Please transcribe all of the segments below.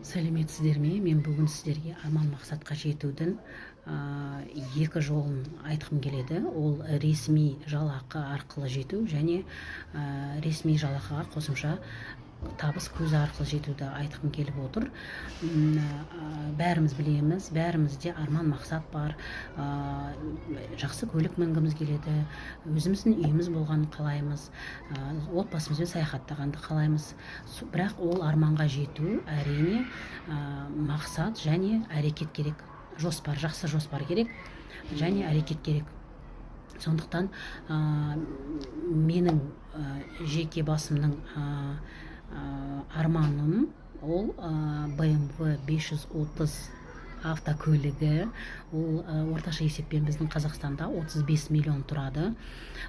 Сәлеметсіздер ме? Мен бүгін сіздерге арман мақсатқа жетудің екі жолын айтқым келеді. Ол ресми жалақы арқылы жету және ресми жалақыға қосымша табыс көзі арқылы жетуді айтқым келіп отыр. Бәріміз білеміз, бәрімізде арман мақсат бар. Жақсы көлік мінгіміз келеді, өзіміздің үйіміз болғанын қалаймыз, отбасымызбен саяхаттағанды қалаймыз. Бірақ ол арманға жету әрине мақсат және әрекет керек. Жоспар, жақсы жоспар керек және әрекет керек. Сондықтан менің жеке басымның арманым ол BMW 530 автокөлігі. Ол орташа есеппен біздің Қазақстанда 35 миллион тұрады.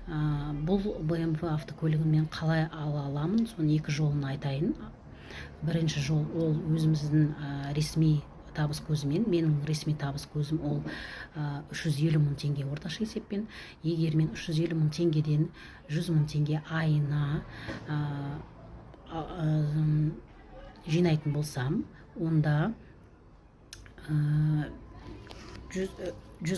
Бұл BMW автокөлігін мен қалай ала аламын, соның екі жолын айтайын. Бірінші жол ол өзіміздің ресми табыс көзімен. Менің ресми табыс көзім ол 350 мың теңге орташа есеппен. Егер мен 350 мың теңгеден 100 мың теңге айына жинайтын болсам, онда 100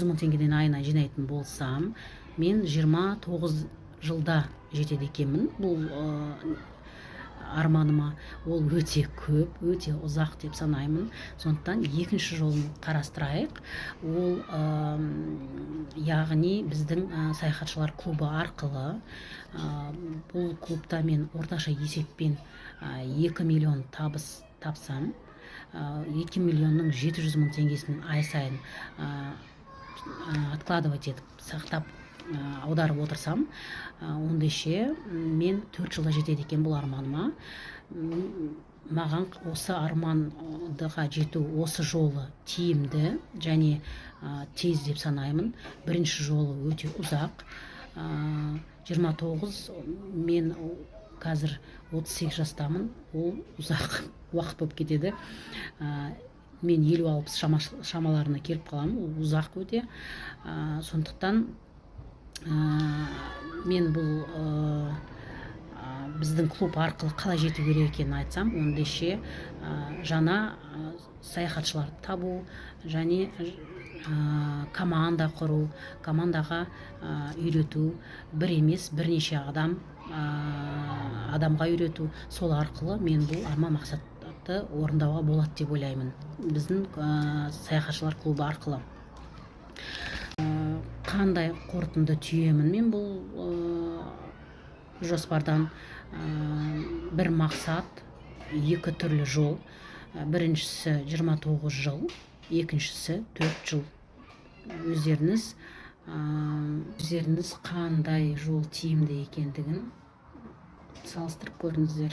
мың теңгеден айына жинайтын болсам, мен 29 жылда жетеді екенмін. Бұл арманыма ол өте көп, өте ұзақ деп санаймын. Сондықтан екінші жолын қарастырайық. Ол яғни біздің саяхатшылар клубы арқылы. Бұл клубта мен орташа есеппен 2 миллион табыс тапсам, 2 миллионның 700 мың теңгесін ай сайын откладывать етіп, сақтап аударып отырсам, онда ше мен 4 жылда жетеді екен бұл арманыма. Маған осы армандыға жету осы жолы тиімді және тез деп санаймын. Бірінші жолы өте ұзақ. 29, мен қазір 38 жастамын. Ол ұзақ уақыт болып кетеді. Мен 50-60 шамаларына келіп қаламын. Ол ұзақ өте. Сондықтан мен бұл біздің клуб арқылы қалай жету керек екенін айтсам, онда ше жаңа саяхатшыларды табу және команда құру, командаға үйрету, бір емес бірнеше адамға үйрету. Сол арқылы мен бұл арман мақсатты орындауға болады деп ойлаймын, біздің саяхатшылар клубы арқылы. Қандай қорытынды түйемін мен бұл жоспардан? Бір мақсат, екі түрлі жол. Біріншісі 29 жыл, екіншісі 4 жыл. Өздеріңіз қандай жол тиімді екендігін салыстырып көріңіздер.